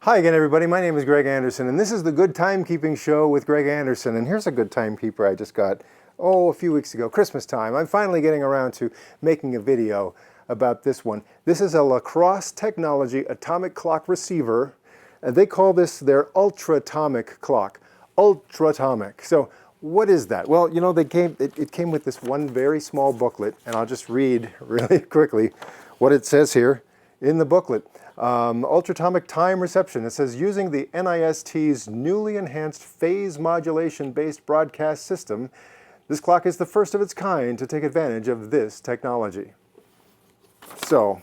Hi again, everybody. My name is Greg Anderson, and this is the Good Timekeeping Show with Greg Anderson. And here's a good timekeeper I just got, a few weeks ago, Christmas time. I'm finally getting around to making a video about this one. This is a LaCrosse technology atomic clock receiver. They call this their UltrAtomic clock. UltrAtomic. So what is that? Well, you know, it came with this one very small booklet, and I'll just read really quickly what it says here in the booklet. UltrAtomic time reception. It says, using the NIST's newly enhanced phase modulation-based broadcast system, this clock is the first of its kind to take advantage of this technology. So,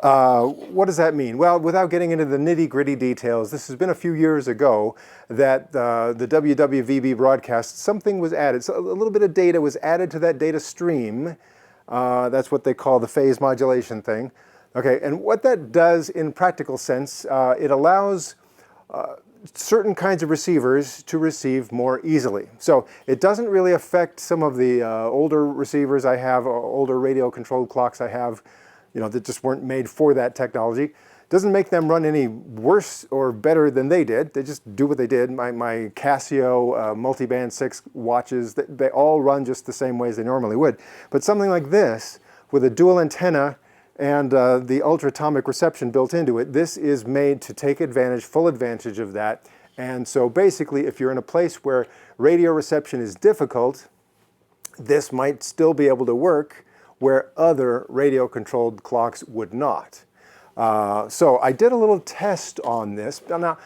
what does that mean? Well, without getting into the nitty-gritty details, this has been a few years ago that the WWVB broadcast, something was added. So a little bit of data was added to that data stream. That's what they call the phase modulation thing. Okay, and what that does in practical sense, it allows certain kinds of receivers to receive more easily. So it doesn't really affect some of the older receivers I have, older radio-controlled clocks I have, you know, that just weren't made for that technology. It doesn't make them run any worse or better than they did. They just do what they did. My Casio multiband 6 watches, they all run just the same way as they normally would. But something like this, with a dual antenna, and the UltrAtomic reception built into it, this is made to take full advantage of that. And so basically, if you're in a place where radio reception is difficult, this might still be able to work where other radio-controlled clocks would not. So I did a little test on this. Now,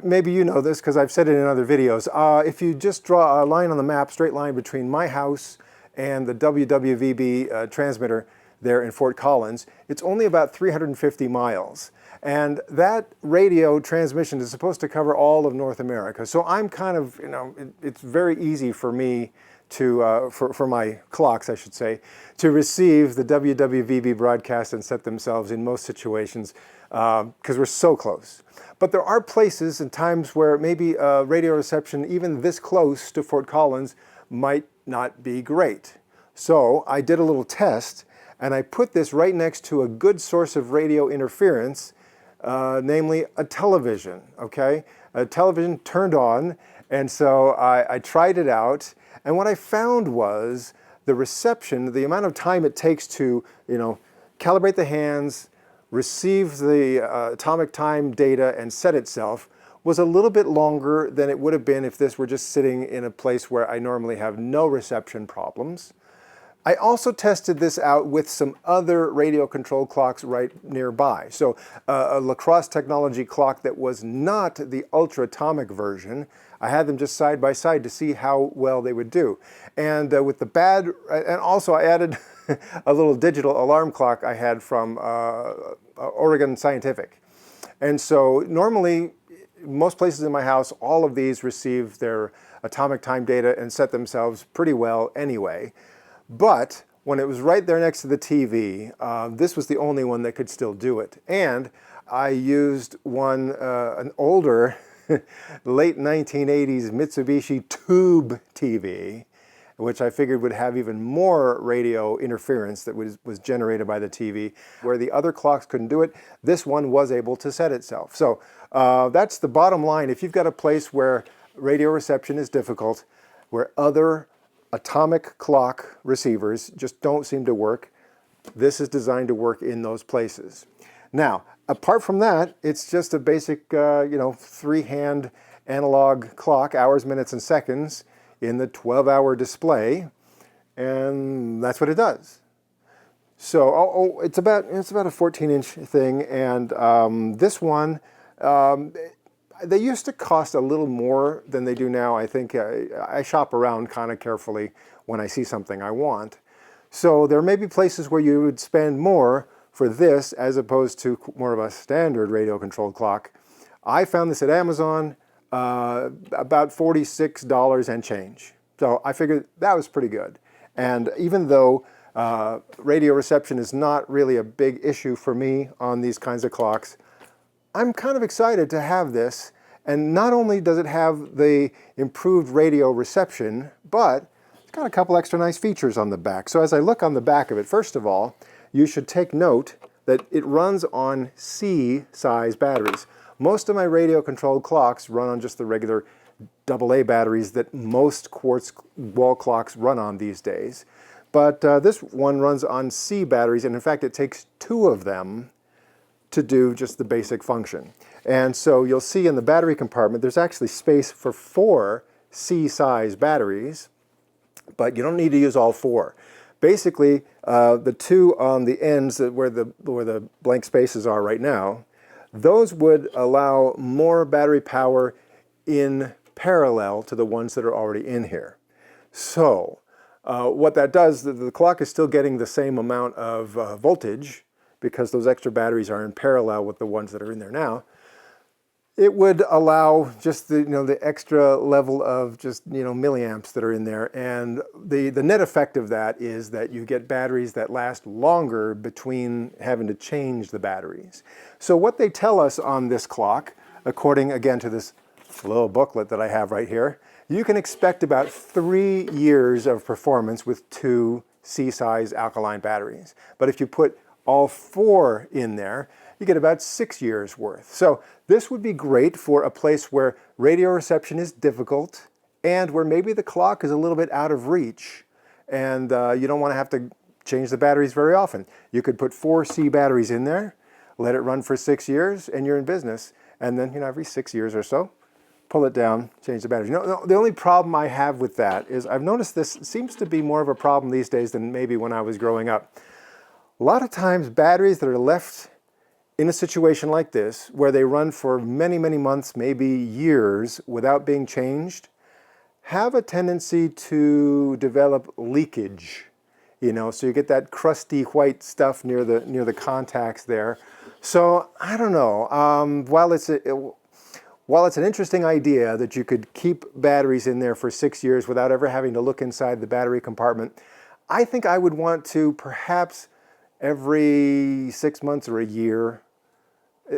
maybe you know this because I've said it in other videos. If you just draw a line on the map, straight line between my house and the WWVB transmitter, there in Fort Collins, it's only about 350 miles. And that radio transmission is supposed to cover all of North America. So I'm kind of, you know, it's very easy for me to, for my clocks, I should say, to receive the WWVB broadcast and set themselves in most situations because we're so close. But there are places and times where maybe radio reception, even this close to Fort Collins, might not be great. So I did a little test, and I put this right next to a good source of radio interference, namely a television, okay? A television turned on, and so I tried it out, and what I found was the reception, the amount of time it takes to, you know, calibrate the hands, receive the atomic time data, and set itself, was a little bit longer than it would have been if this were just sitting in a place where I normally have no reception problems. I also tested this out with some other radio control clocks right nearby. So a LaCrosse technology clock that was not the UltrAtomic version. I had them just side by side to see how well they would do. And with the and also I added a little digital alarm clock I had from Oregon Scientific. And so normally, most places in my house, all of these receive their atomic time data and set themselves pretty well anyway. But when it was right there next to the TV, this was the only one that could still do it. And I used an older, late 1980s Mitsubishi tube TV, which I figured would have even more radio interference that was generated by the TV. Where the other clocks couldn't do it, this one was able to set itself. So that's the bottom line. If you've got a place where radio reception is difficult, where other atomic clock receivers just don't seem to work, this is designed to work in those places. Now, apart from that, it's just a basic, you know, three-hand analog clock, hours, minutes, and seconds in the 12-hour display, and that's what it does. So, it's about a 14-inch thing, and this one, they used to cost a little more than they do now. I think I shop around kind of carefully when I see something I want. So there may be places where you would spend more for this as opposed to more of a standard radio-controlled clock. I found this at Amazon, about $46 and change. So I figured that was pretty good. And even though radio reception is not really a big issue for me on these kinds of clocks, I'm kind of excited to have this, and not only does it have the improved radio reception, but it's got a couple extra nice features on the back. So as I look on the back of it, first of all, you should take note that it runs on C-size batteries. Most of my radio-controlled clocks run on just the regular AA batteries that most quartz wall clocks run on these days. But this one runs on C batteries, and in fact it takes 2 of them to do just the basic function. And so you'll see in the battery compartment there's actually space for 4 C-size batteries, but you don't need to use all 4. Basically, the 2 on the ends where the blank spaces are right now, those would allow more battery power in parallel to the ones that are already in here. So what that does, the clock is still getting the same amount of voltage because those extra batteries are in parallel with the ones that are in there now. It would allow just the extra level of just milliamps that are in there, and the net effect of that is that you get batteries that last longer between having to change the batteries. So what they tell us on this clock, according again to this little booklet that I have right here, you can expect about 3 years of performance with 2 C-size alkaline batteries. But if you put all 4 in there, you get about 6 years worth. So this would be great for a place where radio reception is difficult and where maybe the clock is a little bit out of reach and you don't want to have to change the batteries very often. You could put 4 C batteries in there, let it run for 6 years, and you're in business. And then every 6 years or so, pull it down, change the batteries. The only problem I have with that is I've noticed this seems to be more of a problem these days than maybe when I was growing up. A lot of times batteries that are left in a situation like this, where they run for many, many months, maybe years, without being changed, have a tendency to develop leakage. So you get that crusty white stuff near the contacts there. So I don't know. While it's an interesting idea that you could keep batteries in there for 6 years without ever having to look inside the battery compartment, I think I would want to perhaps every 6 months or a year,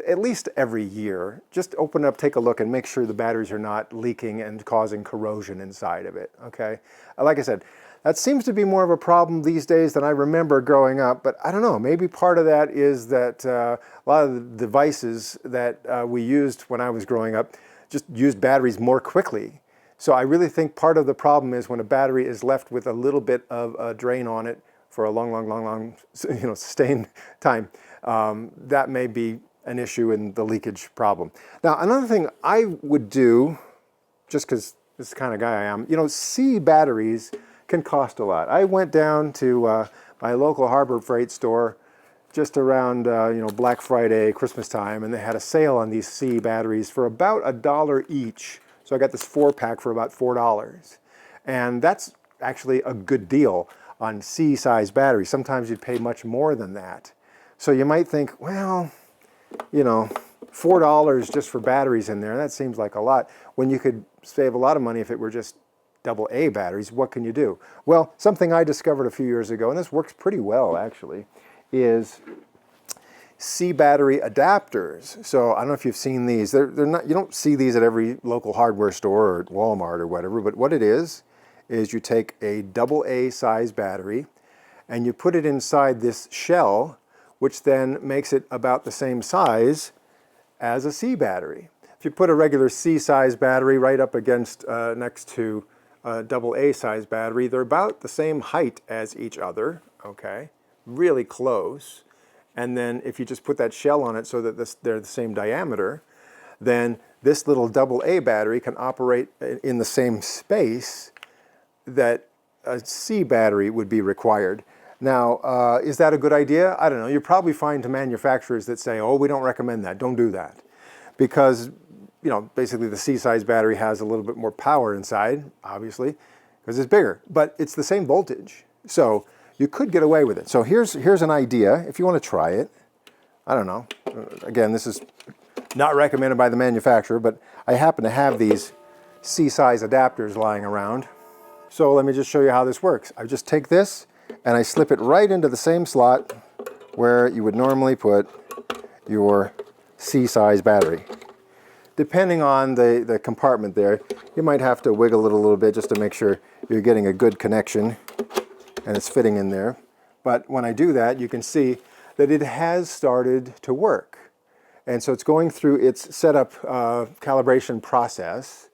at least every year, just open up, take a look, and make sure the batteries are not leaking and causing corrosion inside of it, okay? Like I said, that seems to be more of a problem these days than I remember growing up, but I don't know, maybe part of that is that a lot of the devices that we used when I was growing up just used batteries more quickly. So I really think part of the problem is when a battery is left with a little bit of a drain on it for a long, sustained time, that may be an issue in the leakage problem. Now, another thing I would do, just because this is the kind of guy I am, C batteries can cost a lot. I went down to my local Harbor Freight store just around Black Friday, Christmas time, and they had a sale on these C batteries for about $1 each. So I got this 4-pack for about $4. And that's actually a good deal on C-size batteries. Sometimes you'd pay much more than that. So you might think, well, $4 just for batteries in there, that seems like a lot. When you could save a lot of money if it were just AA batteries, what can you do? Well, something I discovered a few years ago, and this works pretty well actually, is C battery adapters. So I don't know if you've seen these. They're not, you don't see these at every local hardware store or at Walmart or whatever, but what it is you take a AA size battery and you put it inside this shell, which then makes it about the same size as a C battery. If you put a regular C size battery right up against next to a AA size battery, they're about the same height as each other, okay? Really close. And then if you just put that shell on it so that they're the same diameter, then this little AA battery can operate in the same space that a C battery would be required. Now, is that a good idea? I don't know. You'll probably find manufacturers that say, oh, we don't recommend that, don't do that. Because, basically the C-size battery has a little bit more power inside, obviously, because it's bigger. But it's the same voltage. So you could get away with it. So here's an idea, if you want to try it. I don't know. Again, this is not recommended by the manufacturer, but I happen to have these C-size adapters lying around. So let me just show you how this works. I just take this and I slip it right into the same slot where you would normally put your C-size battery. Depending on the compartment there, you might have to wiggle it a little bit just to make sure you're getting a good connection and it's fitting in there. But when I do that, you can see that it has started to work. And so it's going through its setup calibration process.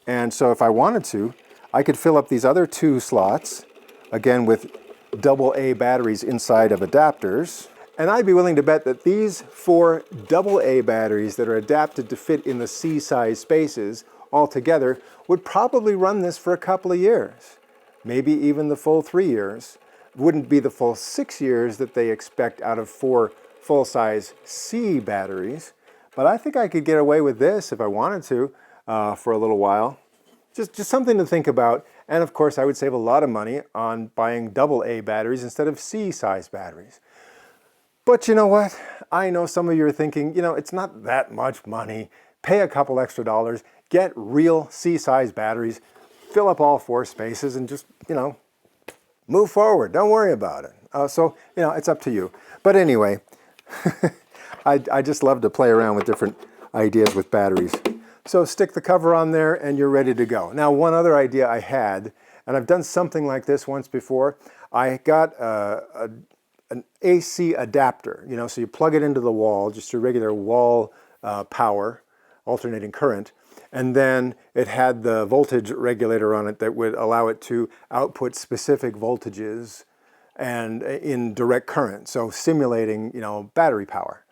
And so if I wanted to, I could fill up these other 2 slots, again with AA batteries inside of adapters. And I'd be willing to bet that these 4 AA batteries that are adapted to fit in the C-size spaces altogether would probably run this for a couple of years, maybe even the full 3 years. Wouldn't be the full 6 years that they expect out of 4 full-size C batteries, but I think I could get away with this if I wanted to for a little while. Just something to think about, and of course I would save a lot of money on buying AA batteries instead of C-size batteries. But you know what? I know some of you are thinking, you know, it's not that much money. Pay a couple extra dollars, get real C-size batteries, fill up all 4 spaces, and just, you know, move forward. Don't worry about it. So, you know, it's up to you. But anyway, I just love to play around with different ideas with batteries. So stick the cover on there and you're ready to go. Now, one other idea I had, and I've done something like this once before, I got an AC adapter, you know, so you plug it into the wall, just your regular wall power, alternating current, and then it had the voltage regulator on it that would allow it to output specific voltages and in direct current, so simulating, you know, battery power.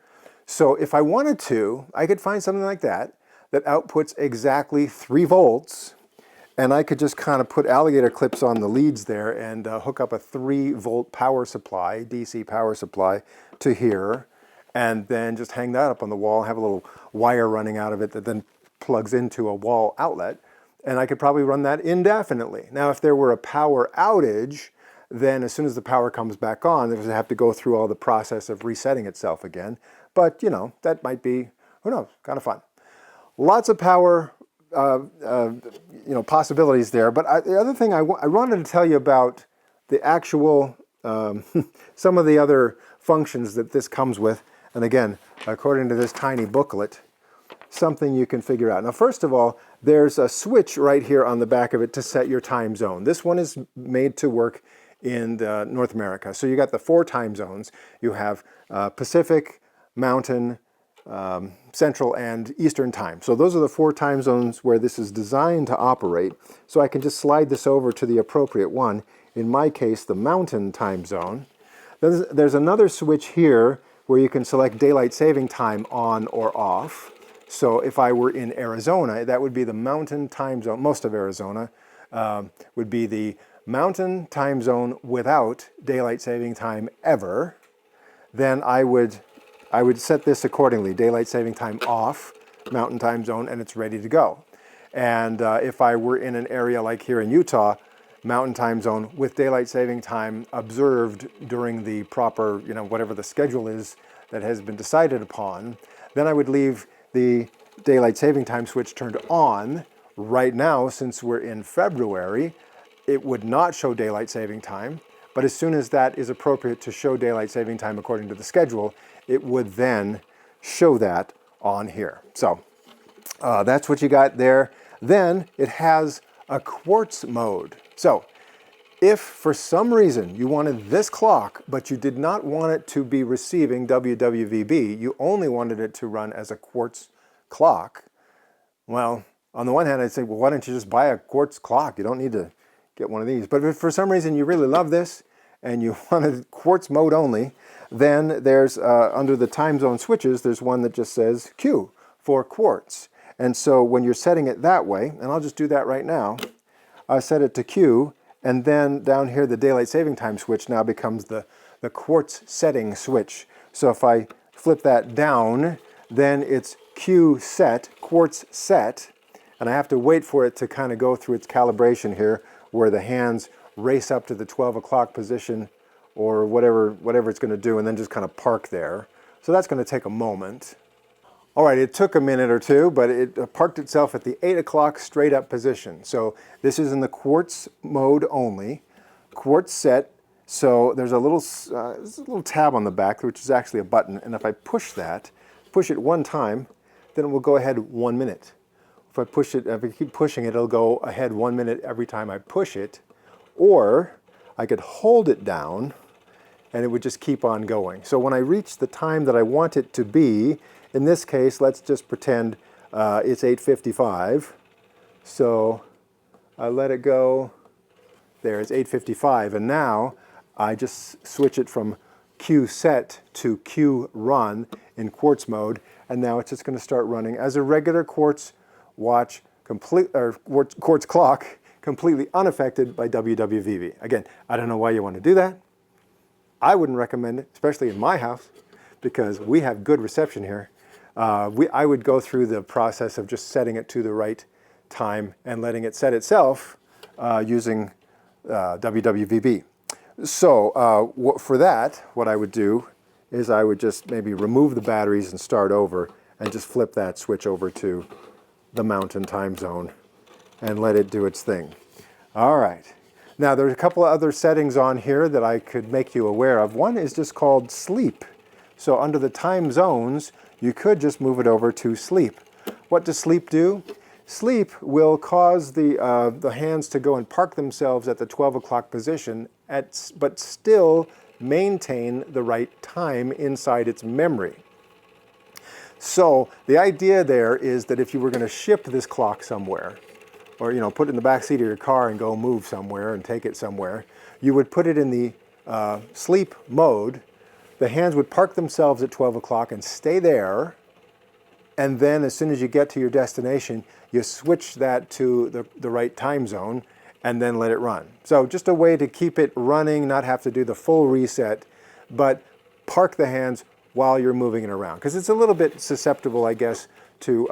So if I wanted to, I could find something like that that outputs exactly 3 volts, and I could just kind of put alligator clips on the leads there and hook up a 3-volt power supply, DC power supply, to here, and then just hang that up on the wall, have a little wire running out of it that then plugs into a wall outlet, and I could probably run that indefinitely. Now, if there were a power outage, then as soon as the power comes back on, it would have to go through all the process of resetting itself again. But, you know, that might be, who knows, kind of fun. Lots of power you know, possibilities there. But the other thing I wanted to tell you about the actual, some of the other functions that this comes with. And again, according to this tiny booklet, something you can figure out. Now, first of all, there's a switch right here on the back of it to set your time zone. This one is made to work in North America. So you got the 4 time zones. You have Pacific, Mountain, Central, and Eastern time. So those are the 4 time zones where this is designed to operate. So I can just slide this over to the appropriate one. In my case, the Mountain time zone. Then there's another switch here where you can select daylight saving time on or off. So if I were in Arizona, that would be the Mountain time zone. Most of Arizona would be the Mountain time zone without daylight saving time ever. Then I would set this accordingly, daylight saving time off, Mountain time zone, and it's ready to go. And if I were in an area like here in Utah, Mountain time zone with daylight saving time observed during the proper, you know, whatever the schedule is that has been decided upon, then I would leave the daylight saving time switch turned on. Right now, since we're in February, it would not show daylight saving time, but as soon as that is appropriate to show daylight saving time according to the schedule, it would then show that on here. So that's what you got there. Then it has a quartz mode. So if for some reason you wanted this clock, but you did not want it to be receiving WWVB, you only wanted it to run as a quartz clock, well, on the one hand, I'd say, well, why don't you just buy a quartz clock? You don't need to get one of these. But if for some reason you really love this and you wanted quartz mode only, then there's, under the time zone switches, there's one that just says Q for quartz. And so when you're setting it that way, and I'll just do that right now, I set it to Q, and then down here the daylight saving time switch now becomes the quartz setting switch. So if I flip that down, then it's Q set, quartz set, and I have to wait for it to kind of go through its calibration here where the hands race up to the 12 o'clock position or whatever it's going to do, and then just kind of park there. So that's going to take a moment. All right, it took a minute or two, but it parked itself at the 8 o'clock straight up position. So this is in the quartz mode only, quartz set. So there's a little tab on the back, which is actually a button. And if I push it one time, then it will go ahead 1 minute. If I keep pushing it, it'll go ahead 1 minute every time I push it. Or I could hold it down and it would just keep on going. So when I reach the time that I want it to be, in this case, let's just pretend it's 8:55. So I let it go. There, it's 8:55, and now I just switch it from Q set to Q run in quartz mode, and now it's just going to start running as a regular quartz watch, quartz clock, completely unaffected by WWVB. Again, I don't know why you want to do that. I wouldn't recommend it, especially in my house, because we have good reception here. I would go through the process of just setting it to the right time and letting it set itself using WWVB. So for that, what I would do is I would just maybe remove the batteries and start over and just flip that switch over to the mountain time zone and let it do its thing. All right. Now there's a couple of other settings on here that I could make you aware of. One is just called sleep. So under the time zones, you could just move it over to sleep. What does sleep do? Sleep will cause the hands to go and park themselves at the 12 o'clock position, but still maintain the right time inside its memory. So the idea there is that if you were going to ship this clock somewhere, or put it in the back seat of your car and go move somewhere and take it somewhere, you would put it in the sleep mode. The hands would park themselves at 12 o'clock and stay there, and then as soon as you get to your destination, you switch that to the right time zone and then let it run. So just a way to keep it running, not have to do the full reset, but park the hands while you're moving it around. Because it's a little bit susceptible, I guess, to,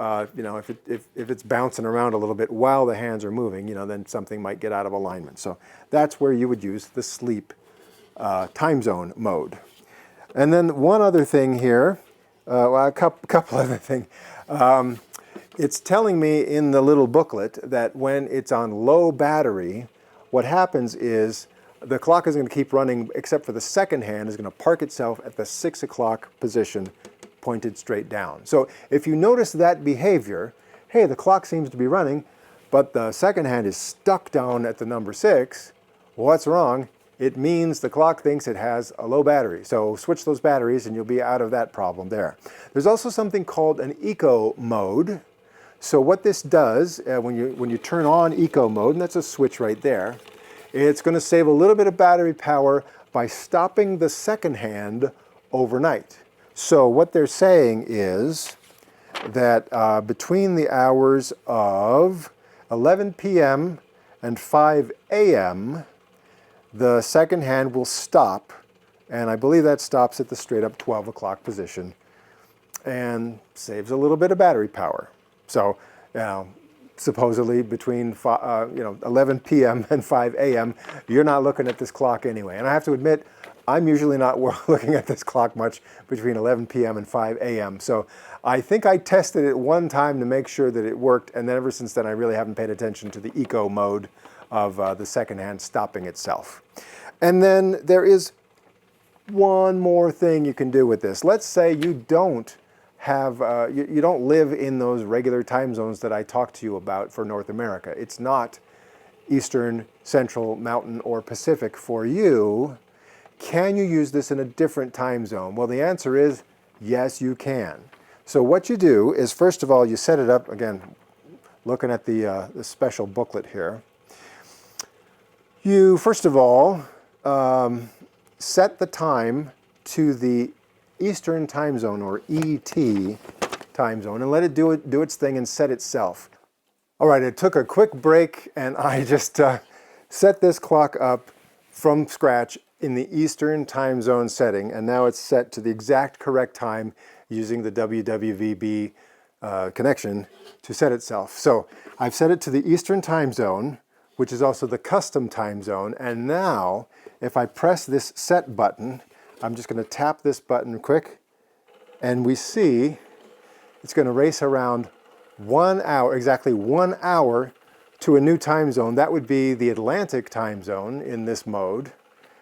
if it's bouncing around a little bit while the hands are moving, then something might get out of alignment. So that's where you would use the sleep time zone mode. And then one other thing here, a couple other things. It's telling me in the little booklet that when it's on low battery, what happens is the clock is going to keep running, except for the second hand is going to park itself at the 6 o'clock position, pointed straight down. So if you notice that behavior, hey, the clock seems to be running, but the second hand is stuck down at the number 6, what's wrong? It means the clock thinks it has a low battery. So switch those batteries and you'll be out of that problem there. There's also something called an eco mode. So what this does, when you turn on eco mode, and that's a switch right there, it's going to save a little bit of battery power by stopping the second hand overnight. So what they're saying is that between the hours of 11 p.m. and 5 a.m., the second hand will stop, and I believe that stops at the straight up 12 o'clock position and saves a little bit of battery power. So, supposedly between 11 p.m. and 5 a.m., you're not looking at this clock anyway. And I have to admit, I'm usually not looking at this clock much between 11 p.m. and 5 a.m. So I think I tested it one time to make sure that it worked, and then ever since then I really haven't paid attention to the eco mode of the second hand stopping itself. And then there is one more thing you can do with this. Let's say you don't have, you don't live in those regular time zones that I talked to you about for North America. It's not Eastern, Central, Mountain, or Pacific for you. Can you use this in a different time zone? Well, the answer is yes, you can. So what you do is, first of all, you set it up, again, looking at the special booklet here. You, first of all, set the time to the Eastern time zone, or ET time zone, and let it do its thing and set itself. All right, it took a quick break, and I just set this clock up from scratch in the Eastern time zone setting, and now it's set to the exact correct time using the WWVB connection to set itself. So I've set it to the Eastern time zone, which is also the custom time zone, and now if I press this set button, I'm just going to tap this button quick, and we see it's going to race around 1 hour, exactly 1 hour, to a new time zone. That would be the Atlantic time zone in this mode,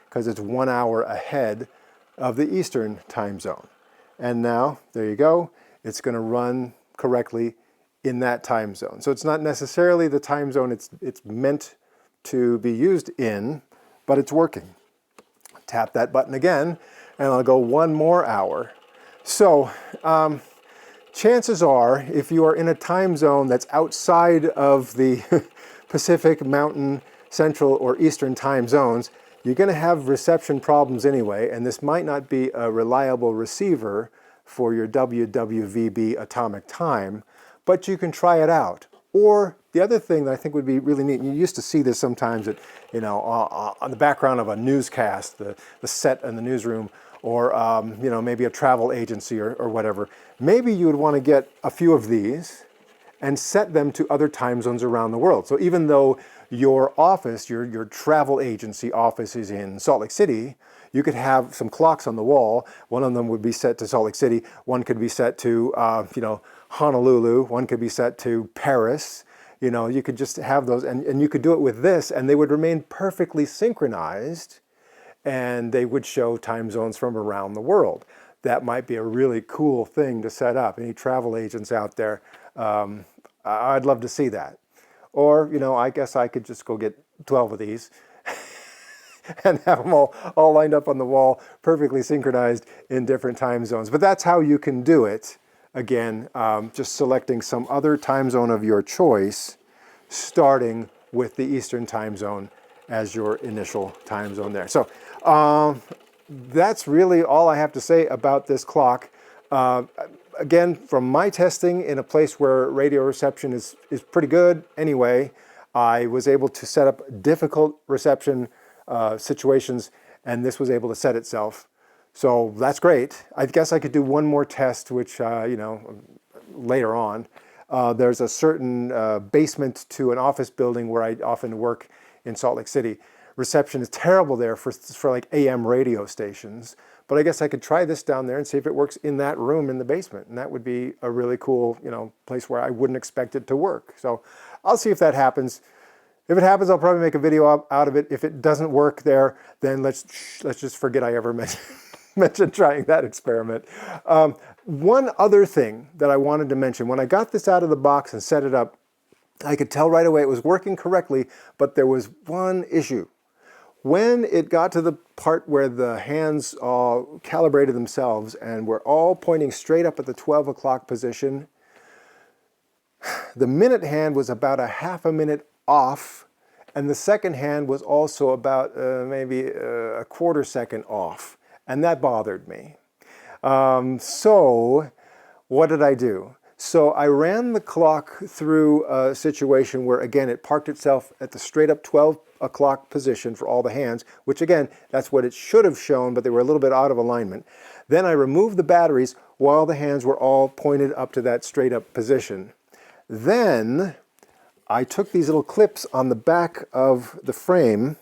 because it's 1 hour ahead of the Eastern time zone. And now, there you go, it's going to run correctly in that time zone. So it's not necessarily the time zone it's meant to be used in, but it's working. tap that button again, and I'll go 1 more hour. So chances are, if you are in a time zone that's outside of the Pacific, Mountain, Central, or Eastern time zones, you're going to have reception problems anyway, and this might not be a reliable receiver for your WWVB atomic time, but you can try it out. Or the other thing that I think would be really neat, and you used to see this sometimes at, on the background of a newscast, the set in the newsroom, or maybe a travel agency or whatever. Maybe you would want to get a few of these and set them to other time zones around the world. So even though your office, your travel agency office is in Salt Lake City, you could have some clocks on the wall. One of them would be set to Salt Lake City. One could be set to, Honolulu. One could be set to Paris. You could just have those, and you could do it with this, and they would remain perfectly synchronized, and they would show time zones from around the world. That might be a really cool thing to set up. Any travel agents out there, I'd love to see that. Or, I guess I could just go get 12 of these and have them all lined up on the wall, perfectly synchronized in different time zones. But that's how you can do it. Again, just selecting some other time zone of your choice, starting with the Eastern time zone as your initial time zone there. So that's really all I have to say about this clock. Again, from my testing in a place where radio reception is pretty good anyway, I was able to set up difficult reception situations, and this was able to set itself. So that's great. I guess I could do one more test, which, later on. There's a certain basement to an office building where I often work in Salt Lake City. Reception is terrible there for like AM radio stations. But I guess I could try this down there and see if it works in that room in the basement. And that would be a really cool, place where I wouldn't expect it to work. So I'll see if that happens. If it happens, I'll probably make a video out of it. If it doesn't work there, then let's just forget I ever mentioned trying that experiment. One other thing that I wanted to mention, when I got this out of the box and set it up, I could tell right away it was working correctly, but there was one issue. When it got to the part where the hands all calibrated themselves and were all pointing straight up at the 12 o'clock position, the minute hand was about a half a minute off, and the second hand was also about maybe a quarter second off, and that bothered me. So what did I do? So I ran the clock through a situation where, again, it parked itself at the straight up 12 o'clock position for all the hands, which again, that's what it should have shown, but they were a little bit out of alignment. Then I removed the batteries while the hands were all pointed up to that straight up position. Then I took these little clips on the back of the frame,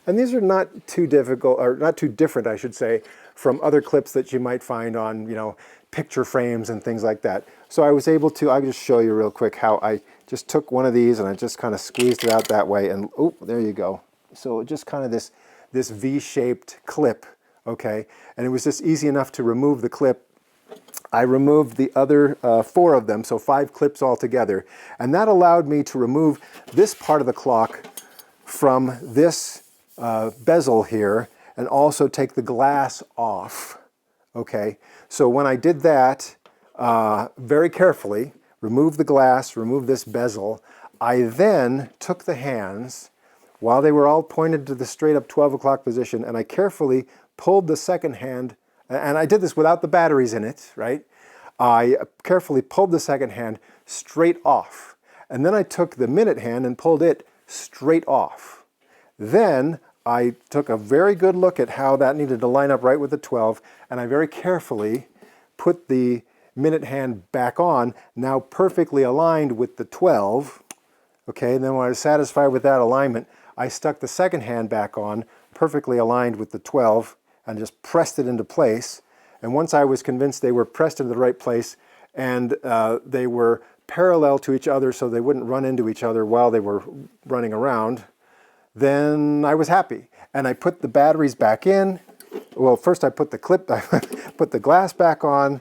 and these are not too difficult, or not too different, I should say, from other clips that you might find on, picture frames and things like that. So I was able to, I'll just show you real quick how I just took one of these and I just kind of squeezed it out that way, and oh, there you go. So just kind of this V-shaped clip, okay? And it was just easy enough to remove the clip. I removed the other 4 of them, so 5 clips altogether. And that allowed me to remove this part of the clock from this bezel here, and also take the glass off, okay? So when I did that, very carefully, remove the glass, remove this bezel, I then took the hands while they were all pointed to the straight up 12 o'clock position, and I carefully pulled the second hand, and I did this without the batteries in it, right? I carefully pulled the second hand straight off, and then I took the minute hand and pulled it straight off. Then I took a very good look at how that needed to line up right with the 12, and I very carefully put the minute hand back on, now perfectly aligned with the 12. Okay, and then when I was satisfied with that alignment, I stuck the second hand back on, perfectly aligned with the 12, and just pressed it into place. And once I was convinced they were pressed into the right place, and they were parallel to each other so they wouldn't run into each other while they were running around, then I was happy. And I put the batteries back in. Well, first I put the clip, I put the glass back on,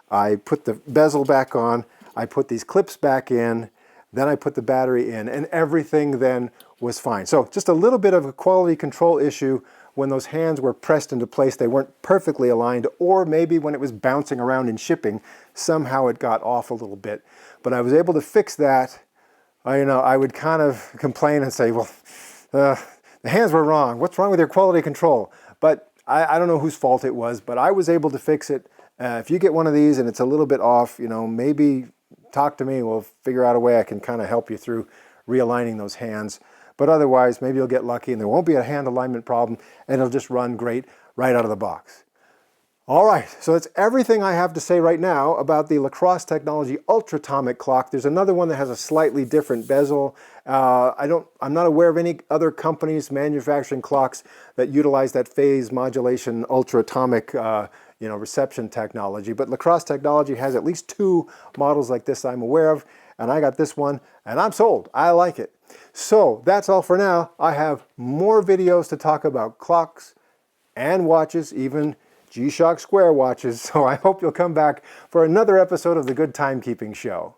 I put the bezel back on, I put these clips back in, then I put the battery in, and everything then was fine. So just a little bit of a quality control issue when those hands were pressed into place, they weren't perfectly aligned, or maybe when it was bouncing around in shipping, somehow it got off a little bit. But I was able to fix that. I would kind of complain and say, well, the hands were wrong. What's wrong with your quality control? But I don't know whose fault it was, but I was able to fix it. If you get one of these and it's a little bit off, maybe talk to me. We'll figure out a way I can kind of help you through realigning those hands. But otherwise, maybe you'll get lucky and there won't be a hand alignment problem and it'll just run great right out of the box. All right, so that's everything I have to say right now about the LaCrosse Technology UltrAtomic clock. There's another one that has a slightly different bezel. I'm not aware of any other companies manufacturing clocks that utilize that phase modulation UltrAtomic reception technology. But LaCrosse Technology has at least 2 models like this I'm aware of, and I got this one, and I'm sold. I like it. So that's all for now. I have more videos to talk about clocks and watches, even G-Shock Square watches, so I hope you'll come back for another episode of the Good Timekeeping Show.